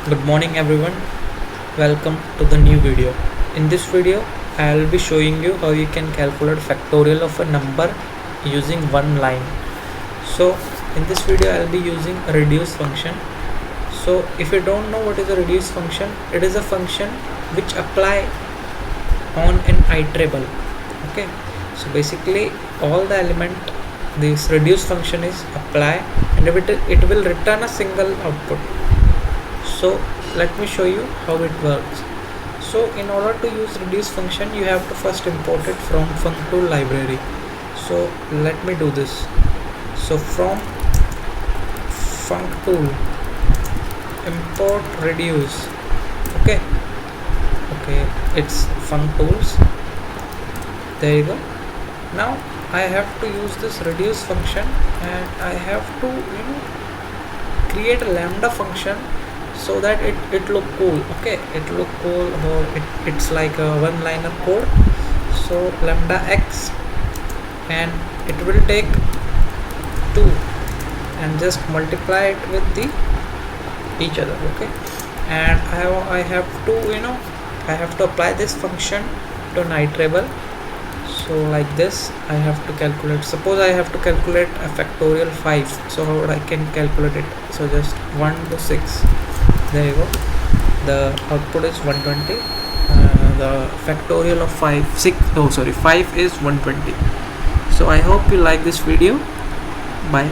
Good morning everyone, welcome to the new video. In this video I will be showing you how you can calculate factorial of a number using one line. So in this video I will be using a reduce function. So if you don't know what is a reduce function, it is a function which apply on an iterable. Okay, so basically all the element this reduce function is apply and it will return a single output. So let me show you how it works. So in order to use reduce function you have to first import it from Factorial library. So let me do this. So from Factorial import reduce. Okay, it's Factorials. There you go. Now I have to use this reduce function and I have to create a lambda function so that it look cool. Okay, it look cool, or it's like a one liner code. So lambda x, and it will take 2 and just multiply it with the each other. Okay, and I have to I have to apply this function to an iterable. So like this I have to calculate, suppose I have to calculate a factorial 5. So how I can calculate it? So just 1 to 6, there you go, the output is 120. The factorial of 5 is 120. So I hope you like this video. Bye.